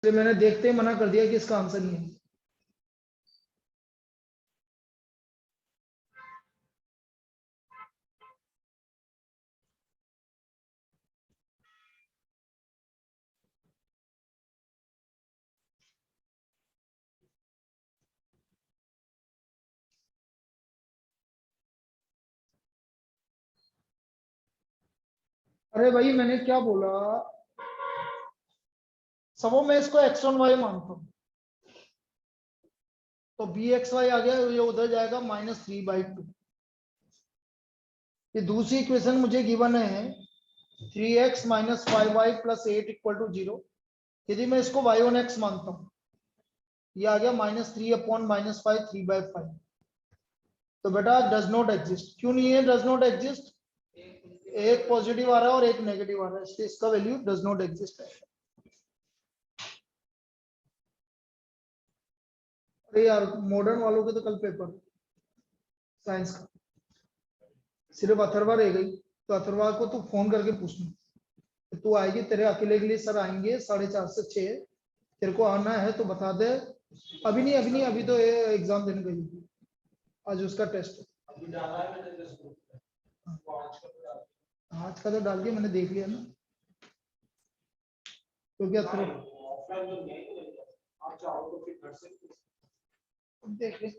मैंने देखते ही मना कर दिया कि इसका आंसर नहीं है। अरे भाई मैंने क्या बोला, सबों में इसको x1 y मानता हूं, तो बी एक्स वाई आ गया, ये उधर जाएगा -3/2। ये दूसरी इक्वेशन मुझे गिवन है 3x - 5y + 8 = 0। यदि मैं इसको y1x मानता हूं, ये आ गया -3/-5 3/5। तो बेटा डज नॉट एग्जिस्ट। क्यों नहीं है डज नॉट एग्जिस्ट? एक पॉजिटिव आ रहा है और एक नेगेटिव आ रहा है, इसलिए इसका वैल्यू डज नॉट एग्जिस्ट है। अरे यार मॉडर्न वालों के तो कल पेपर साइंस का, सिर्फ अथर्वा रह गई, तो अथर्वा को तू फोन करके पूछना, तू आएगी, तेरे अकेले के लिए सर आएंगे 4:30 से 6, तेरे को आना है तो बता दे। अभी नहीं, अभी नहीं, अभी तो एग्जाम देने गई थी, आज उसका टेस्ट है। अभी डाला है मैंने आज का तो डाल के मैंने देख लिया ना, तो क्या करो देख ले,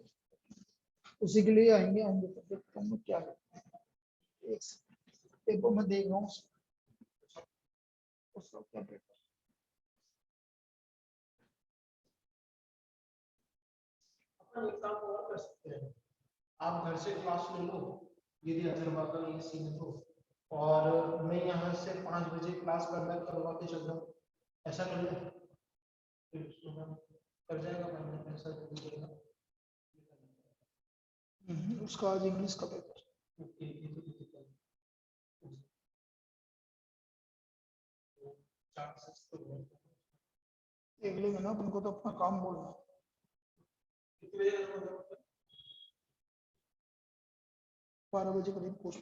उसी के लिए आएंगे आएंगे, तो देखता हूँ क्या करते हैं। एक पेपर में देख रहा हूँ उसका क्या पेपर। एक काम और कर सकते हैं, आप घर से क्लास ले लो, यदि अथर्वा का ये सीन है तो, और मैं यहाँ से 5 बजे क्लास करना करवा के चल रहा हूँ, ऐसा कर लो, कर जाएगा मैंने ऐसा करेगा। उसका आज इंग्लिश का पेपर, देख लेंगे ना, उनको तो अपना काम बोलना। 12 बजे करीब पूछ।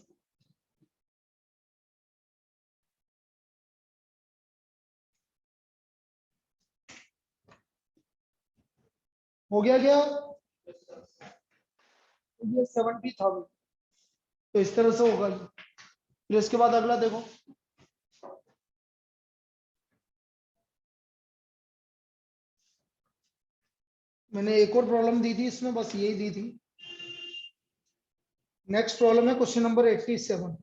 हो गया क्या? ये 70,000, तो इस तरह से होगा। फिर इसके बाद अगला देखो, मैंने एक और प्रॉब्लम दी थी इसमें, बस यही दी थी। नेक्स्ट प्रॉब्लम है क्वेश्चन नंबर 87।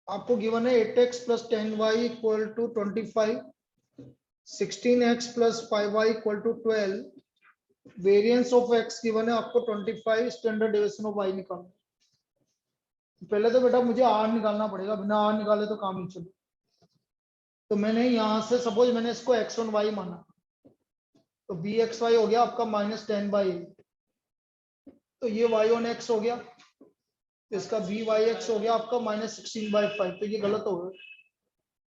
आपको गिवन है 8x + 10y = 25, 16x + 5y = 12, variance of x given है आपको 25, स्टैंडर्ड डेविएशन ऑफ y निकालना। पहले तो बेटा मुझे r निकालना पड़ेगा, बिना r निकाले तो काम नहीं चले। तो मैंने यहां से सपोज मैंने इसको x1 y माना, तो बी एक्स वाई हो गया आपका -10/8, तो ये y1x हो गया, तो इसका बी वाई एक्स हो गया आपका -16/5। तो ये गलत हो गया,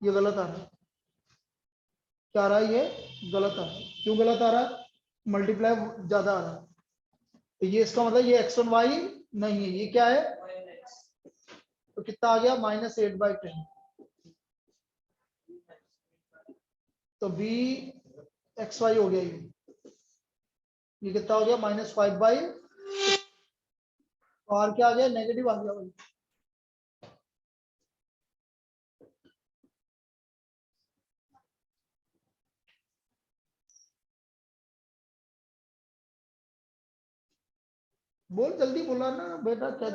ये गलत आ रहा है। क्या आ रहा है? ये गलत आ रहा है। क्यों गलत आ रहा है? मल्टीप्लाई ज्यादा आ रहा है, तो ये इसका मतलब ये x1 y नहीं है, ये क्या है? तो कितना आ गया? -8/10। तो बी एक्स वाई हो गया, ये कितना हो गया? -5/, और क्या आ गया? नेगेटिव आ गया भाई। बोल जल्दी, बोला ना बेटा क्या?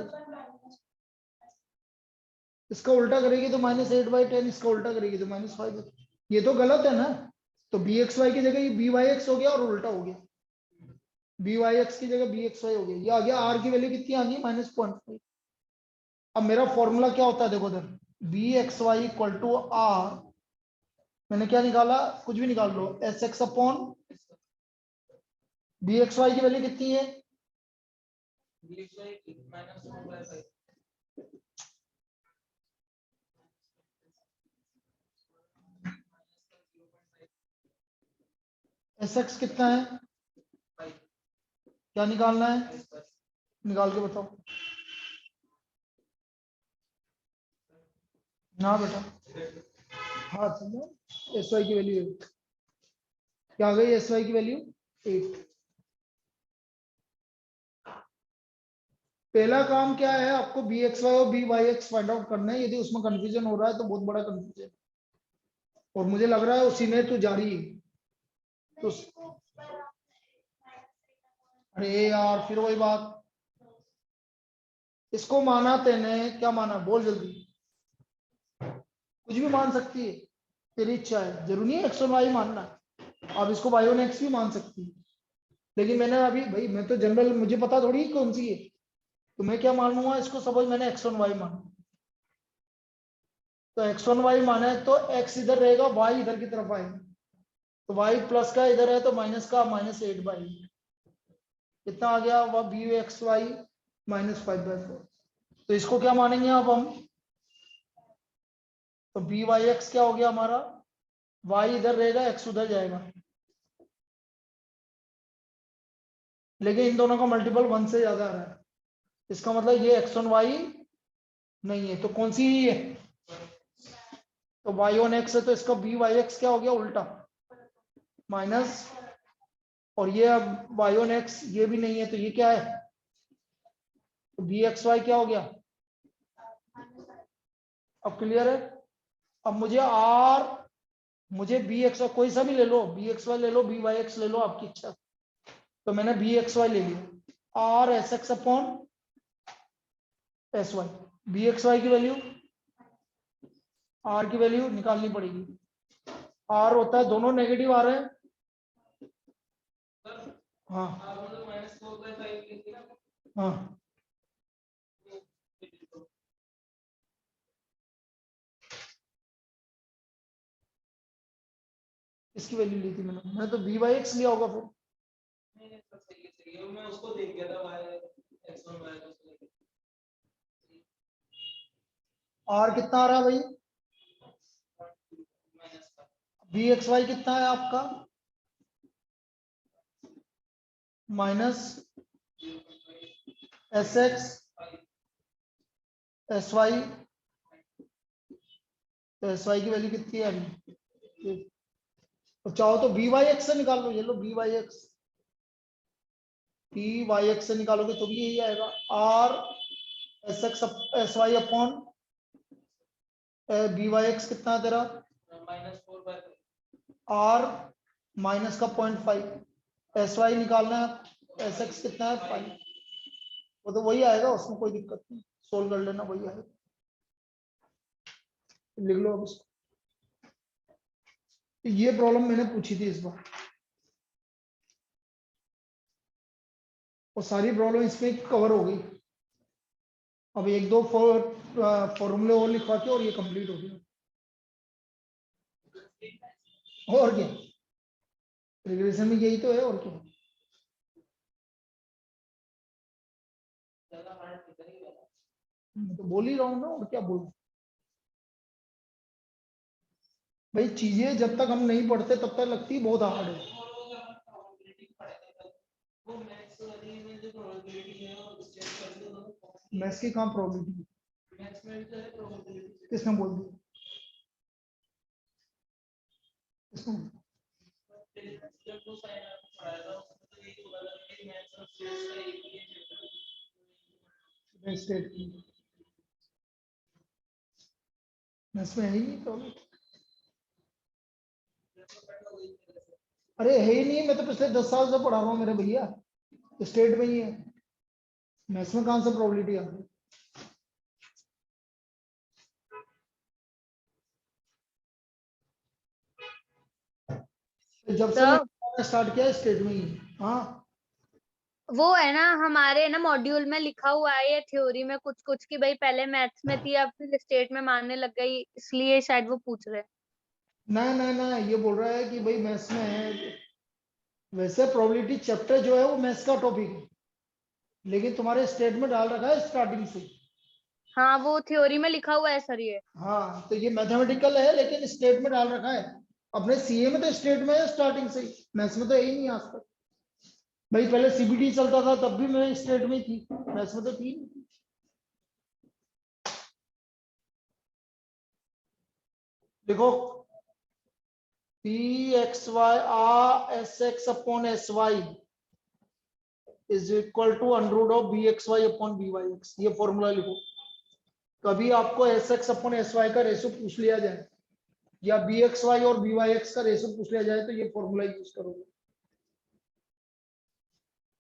इसका उल्टा करेगी तो -8/10, इसका उल्टा करेगी तो -5। ये तो गलत है ना, तो बी एक्स वाई की जगह ये बी वाई एक्स हो गया और उल्टा हो गया, बी वाई एक्स की जगह बी एक्स वाई हो गया। ये आ गया, आर की वैल्यू कितनी आ गई? -0.5। अब मेरा फॉर्मूला क्या होता है देखो उधर, B x Y equal to R, मैंने क्या निकाला? कुछ भी निकाल लो, S x upon B x Y की वैल्यू कितनी है? एस एक्स कितना है? क्या निकालना है? निकाल के बताओ ना बेटा। हाँ एस वाई की वैल्यू क्या आ गई एस वाई की वैल्यू 8। पहला काम क्या है, आपको बी एक्स वाई और b Y x find out करना है। यदि उसमें कंफ्यूजन हो रहा है तो बहुत बड़ा कंफ्यूजन, और मुझे लग रहा है उसी में तो जारी है। तो अरे यार फिर वही बात, इसको माना तेने, क्या माना बोल जल्दी। कुछ भी मान सकती है, तेरी इच्छा है, जरूरी नहीं एक्स और वाई मानना। आप इसको वाई और एक्स भी मान सकती है, लेकिन मैंने अभी भाई मैं तो जनरल, मुझे पता थोड़ी कौन सी है, तो मैं क्या मानूंगा इसको। सपोज मैंने एक्स वन वाई माना, तो एक्स वन वाई माना है तो एक्स इधर रहेगा, वाई इधर की तरफ आएगा, तो वाई प्लस का इधर है तो माइनस का, -8/8 कितना आ गया, वह बी एक्स वाई -5/4। तो इसको क्या मानेंगे अब हम, तो बी वाई एक्स क्या हो गया हमारा, वाई इधर रहेगा एक्स उधर जाएगा, लेकिन इन दोनों का मल्टीपल 1 से ज्यादा आ रहा है, इसका मतलब ये एक्स वन वाई नहीं है, तो कौन सी है, तो वाई ऑन एक्स है, तो इसका बी वाई एक्स क्या हो गया उल्टा माइनस, और ये अब वाई ऑन एक्स ये भी नहीं है, तो ये क्या है, तो बी एक्स वाई क्या हो गया। अब क्लियर है। अब मुझे आर, मुझे बी एक्स वाई कोई सा भी ले लो, बी एक्स वाई ले लो, बी वाई एक्स ले लो, आपकी इच्छा। तो मैंने बी एक्स वाई ले लिया, r S x upon S y, b x Y की वैल्यू, आर की वैल्यू निकालनी पड़ेगी। आर होता है, दोनों नेगेटिव आ रहे हैं। हाँ हाँ, इसकी वैल्यू ली थी मैंने तो बी वाई एक्स लिया होगा फिर। मैं उसको देख गया था आर कितना आ रहा है भाई, बी एक्स वाई कितना है आपका, minus s x S y, तो एस वाई की वैल्यू कितनी है अभी, तो चाहो तो बी वाई एक्स से निकाल लो, ये लो B Y X, B Y X से निकालोगे तो भी यही आएगा, R S x S Y upon B Y X कितना है तेरा, आर माइनस का 0.5, एस वाई निकालना है, एस एक्स कितना है 5, वो तो वही आएगा, उसमें कोई दिक्कत नहीं, सोल्व कर लेना वही आएगा, लिख लो अब इसको। ये प्रॉब्लम मैंने पूछी थी इस बार, और सारी प्रॉब्लम इसमें कवर हो गई। अब एक दो फॉर्मूले और लिखवा के और ये कंप्लीट हो गया, और क्या, रिग्रेशन में यही तो है, और क्या। मैं तो बोल ही रहा हूँ ना, और क्या बोलूं भाई, चीजें जब तक हम नहीं पढ़ते तब तक लगती बहुत हार्ड है। मैथ्स की कहाँ प्रॉब्लम, किसने बोल दिया, स्टेट की मैथ्स में है ही नहीं प्रॉब्लम, अरे है ही नहीं, मैं तो पिछले 10 साल से पढ़ा रहा हूँ मेरे भैया, स्टेट में ही है, मैथ्स में कहाँ से प्रॉबिलिटी आ गई, जब से मैंने स्टार्ट किया स्टेट में ही है। हाँ वो है ना, हमारे ना मॉड्यूल में लिखा हुआ है ये थ्योरी में कुछ कुछ कि भाई पहले मैथ्स में थी अब फिर स्टेट में मानने लग गई, इसलिए शायद वो पूछ रहे हैं। ना ना ना, ये बोल रहा है कि भाई मैथ्स में है, वैसे प्रोबेबिलिटी चैप्टर जो है वो मैथ्स का टॉपिक है, लेकिन तुम्हारे स्टेट में डाल रखा है स्टार्टिंग से। हाँ वो थ्योरी में लिखा हुआ है सर ये। हाँ तो ये मैथमेटिकल है लेकिन स्टेट में डाल रखा है, अपने सीए में तो स्टेट में है स्टार्टिंग से ही, मैथ्स में तो यही नहीं आज तक। भाई पहले सीबीटी चलता था तब भी मैं स्टेट में ही थी, मैथ्स में तो थी नहीं। देखो पी एक्स वाई आ s x upon S y is equal to under of b x Y upon B Y x. ये फॉर्मूला लिखो। कभी आपको S x upon S Y का रेशो पूछ लिया जाए या बी एक्स वाई और बी वाई एक्स का रेशो पूछ लिया जाए तो ये फॉर्मूला यूज करोगे।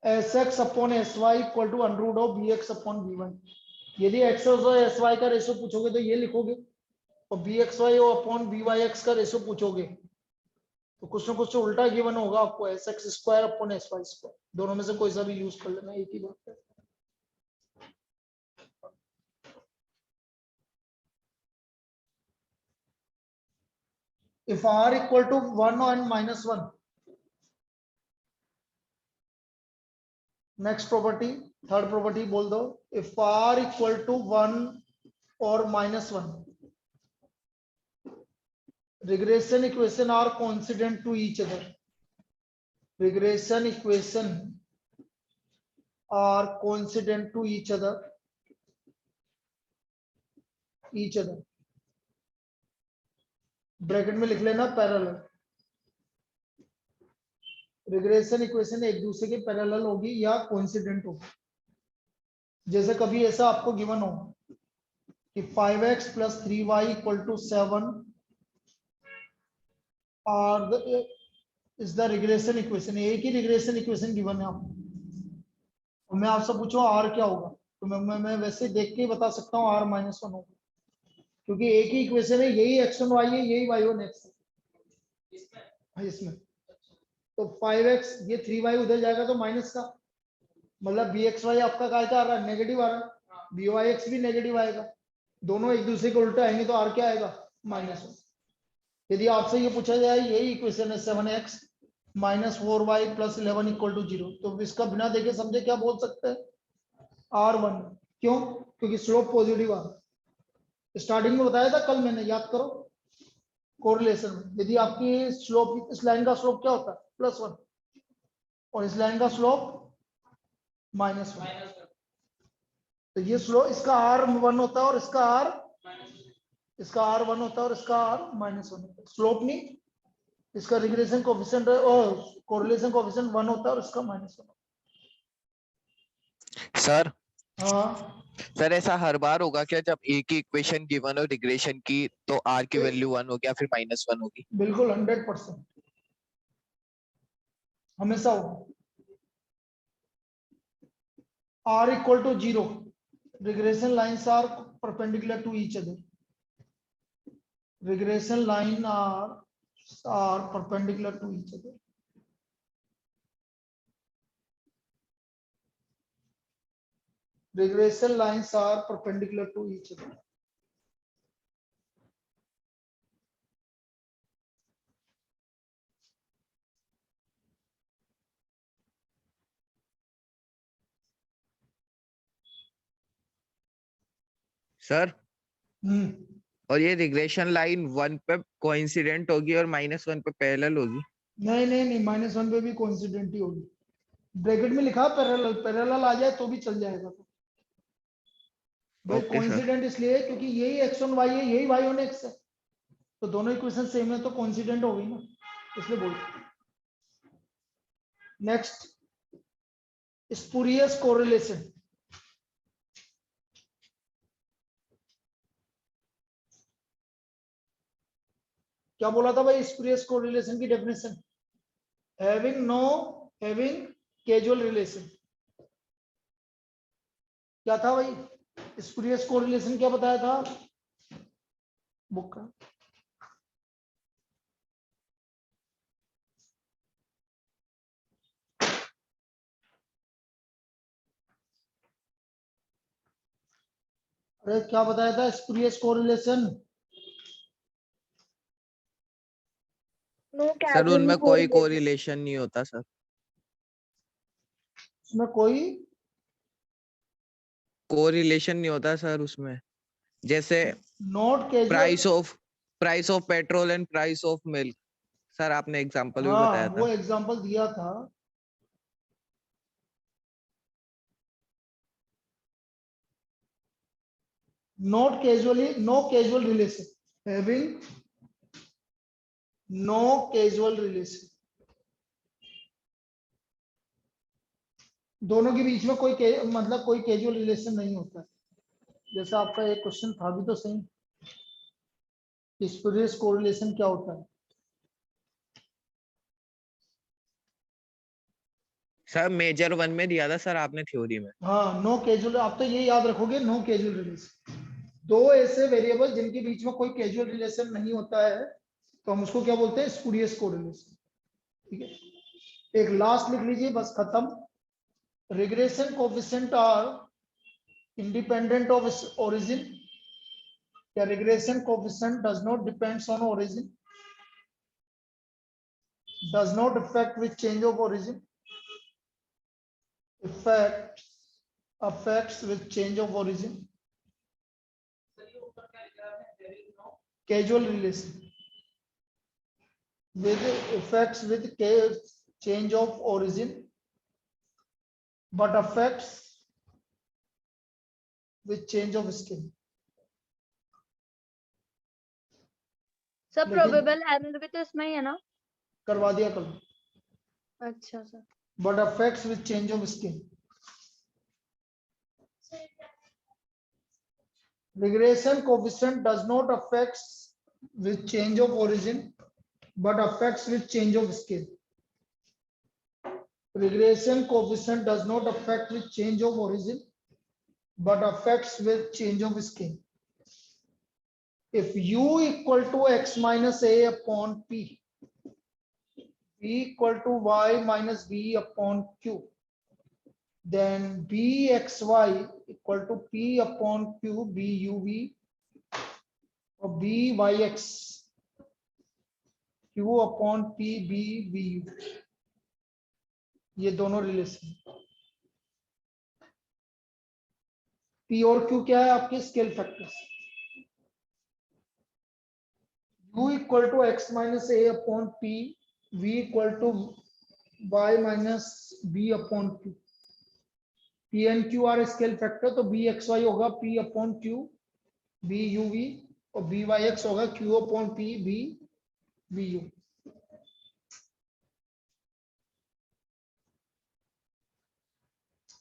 S x upon S y equal to under of b x upon B Y. यदि एक्स और एस वाई का रेशो पूछोगे तो ये लिखोगे, और B x Y upon B Y x का रेशो पूछोगे तो कुछ ना कुछ उल्टा गिवन होगा आपको, S X square upon S Y square. दोनों में से कोई सा भी यूज कर लेना, एक ही बात है। If r equal to 1 and minus 1, next property, third property बोल दो। If r equal to 1 or minus 1, regression equation are coincident to each other. Regression equation are coincident to each other. Bracket में लिख लेना parallel. Regression equation एक दूसरे के parallel होगी या कोइंसिडेंट होगी। जैसे कभी ऐसा आपको गिवन हो कि 5x + 3y = 7 और इज द रिग्रेशन इक्वेशन। एक ही रिग्रेशन इक्वेशन गिवन है आपको, और मैं आपसे पूछूं r क्या होगा, तो मैं वैसे देख के ही बता सकता हूँ r - 1 होगा, क्योंकि एक ही इक्वेशन है, यही x1 y है, यही y1 x है इसमें। तो 5x ये 3y उधर जाएगा तो माइनस का, मतलब bxy आपका काय का आ रहा है, नेगेटिव आ रहा है, byx भी नेगेटिव आएगा, दोनों एक दूसरे के उल्टे आएंगे तो r क्या आएगा, -1। यदि आपसे ये पूछा जाए यही इक्वेशन है 7x - 4y + 11 = 0, तो इसका बिना देखे समझे क्या बोल सकते हैं, r1। क्यों? क्योंकि स्लोप पॉजिटिव आ रहा है। स्टार्टिंग में बताया था कल मैंने, याद करो, कोरिलेशन में यदि आपकी स्लोप, इस लाइन का स्लोप क्या होता है, +1, और इस लाइन का स्लोप -1, तो ये स्लोप, इसका r1 होता है और इसका r1 होता है और इसका r -1 होता है। स्लोप नहीं, इसका रिग्रेशन कोएफिशिएंट और कोरिलेशन कोएफिशिएंट 1 होता है और इसका -1 होता सर है। हाँ सर ऐसा हर बार होगा क्या, जब एक ही इक्वेशन गिवन हो रिग्रेशन की तो r की वैल्यू 1 होगी या फिर -1 होगी? बिल्कुल 100% हमेशा होगा। r = 0, regression lines are perpendicular to each other. Regression line are perpendicular to each other. Regression lines are perpendicular to each other. Sir hmm, और ये रिग्रेशन लाइन 1 पे कोइंसिडेंट होगी और -1 पे पैरेलल होगी? नहीं, -1 पे भी कोइंसिडेंट ही होगी। ब्रैकेट में लिखा पैरेलल, पैरेलल आ जाए तो भी चल जाएगा। तो भाई ओके सर। कोइंसिडेंट इसलिए क्योंकि यही x1 y है, यही y1 x है, तो दोनों इक्वेशन सेम है तो कोइंसिडेंट हो गई ना, इसलिए बोल। Next, spurious correlation. क्या बोला था भाई स्पूरियस कोरिलेशन की डेफिनेशन? Having casual relation. क्या था भाई स्पूरियस कोरिलेशन, क्या बताया था बुक का? अरे क्या बताया था स्पूरियस कोरिलेशन? सर उनमें कोई कोरिलेशन नहीं होता सर। उसमें कोई कोरिलेशन नहीं होता सर उसमें, जैसे not casual. Price of petrol and price of milk. Sir आपने एग्जांपल भी हाँ बताया था। वो एग्जांपल दिया था। No casual relation, having no casual relation, दोनों के बीच में मतलब कोई कैजुअल रिलेशन नहीं होता है। जैसे आपका एक क्वेश्चन था भी तो सही, स्पूरियस कोरिलेशन क्या होता है? सर मेजर 1 में दिया था सर आपने थ्योरी में। हाँ, नो कैजुअल, आप तो ये याद रखोगे, नो कैजुअल रिलेशन। दो ऐसे वेरिएबल जिनके बीच में कोई कैजुअल रिलेशन नहीं होता है तो हम उसको क्या बोलते हैं? Spurious correlation. ठीक है, एक लास्ट लिख लीजिए, बस खत्म। Regression coefficient are independent of origin, या regression coefficient does not depends on origin, does not affect with change of origin, affects with change of origin, causal relation with effects with change of origin but affects with change of scale. Sir लेकिन- probable error भी तो इसमें ही है ना? करवा दिया कल, अच्छा sir. but affects with change of scale. Regression coefficient does not affects with change of origin but affects with change of scale. Regression coefficient does not affect with change of origin but affects with change of scale. If u equal to x minus a upon p, b equal to y minus b upon q, then bxy equal to p upon q buv or byx q upon p bvu, ये दोनों relation. p और q क्या है? आपके scale factors. u equal to x minus a upon p, v equal to y minus b upon q, p and q are scale factor, तो bxy होगा p upon q buv और byx होगा q upon p bvu।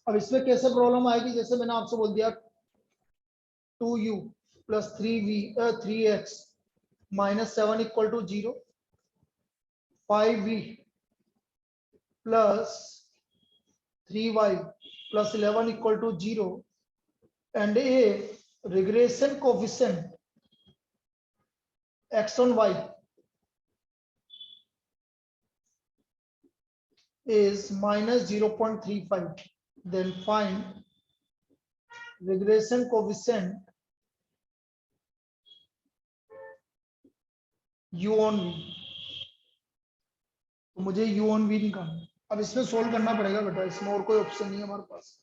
अब इसमें कैसे problem आएगी? जैसे मैंने आपसे बोल दिया 2u plus 3x minus 7 equal to 0, 5v plus 3y plus 11 equal to 0, and a regression coefficient x on y is minus 0.35, then find regression coefficient u on v। तो मुझे u on v निकालना है। अब इसमें solve करना पड़ेगा बेटा, इसमें और कोई ऑप्शन नहीं है हमारे पास।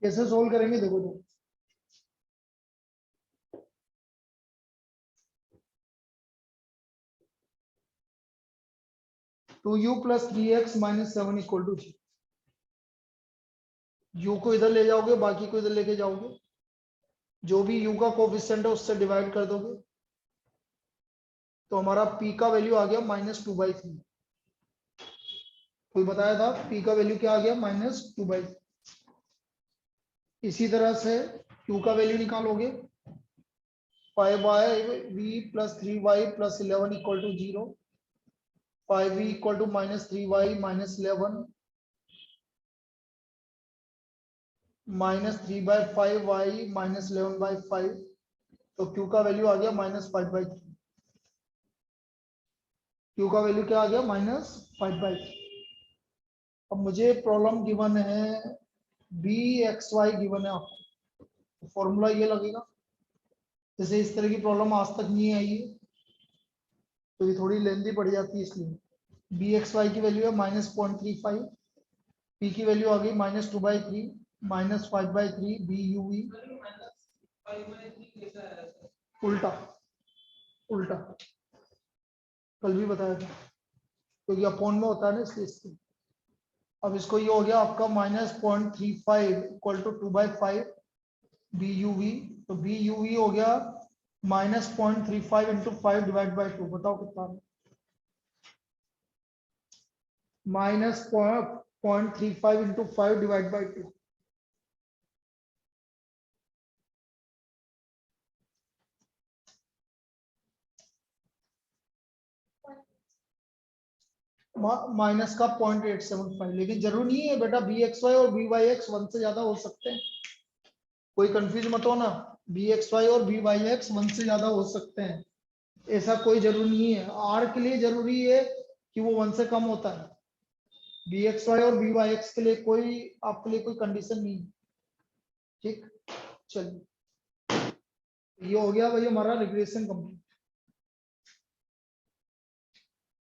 कैसे सोल्व करेंगे देखो तो, two u plus 3x minus 7 equal to 0, u को इधर ले जाओगे, बाकी को इधर लेके जाओगे, जो भी u का कोफिशिएंट है उससे डिवाइड कर दोगे, तो हमारा p का वैल्यू आ गया -2/3। कोई बताया था p का वैल्यू क्या आ गया? -2/3। इसी तरह से q का वैल्यू निकालोगे, 5v plus 3y plus 11 equal to 0, 5v equal to -3y minus 11 -3/5y minus 11/5, तो q का वैल्यू आ गया -5/3। q का वैल्यू क्या आ गया? -5/3। अब मुझे प्रॉब्लम गिवन है bxy गिवन है आपको, तो फॉर्मूला ये लगेगा। जैसे इस तरह की प्रॉब्लम आज तक नहीं आई है तो ये थोड़ी लेंदी पड़ जाती है, इसलिए bxy की वैल्यू है -0.35, p की वैल्यू आ गई -2/3 -5/3 buv, उल्टा उल्टा कल भी बताया था, क्योंकि अपॉन में होता है ना, इसलिए अब इसको ये हो गया आपका -0.35 इक्वल टू 2/5 BUV, तो BUV हो गया -0.35 इंटू 5 डिवाइड बाई 2, बताओ कितना, -0.35 इंटू 5 डिवाइड बाई 2, माइनस का 0.875। लेकिन जरूरी नहीं है बेटा BXY और BYX 1 से ज्यादा हो सकते हैं, कोई कंफ्यूज मत हो ना, BXY और BYX 1 से ज्यादा हो सकते हैं, ऐसा कोई जरूरी नहीं है। R के लिए जरूरी है कि वो 1 से कम होता है, BXY और BYX के लिए कोई आपके लिए कोई कंडीशन नहीं है। ठीक, चलिए ये हो गया भाई हमारा रिग्रेशन कंप्लीट।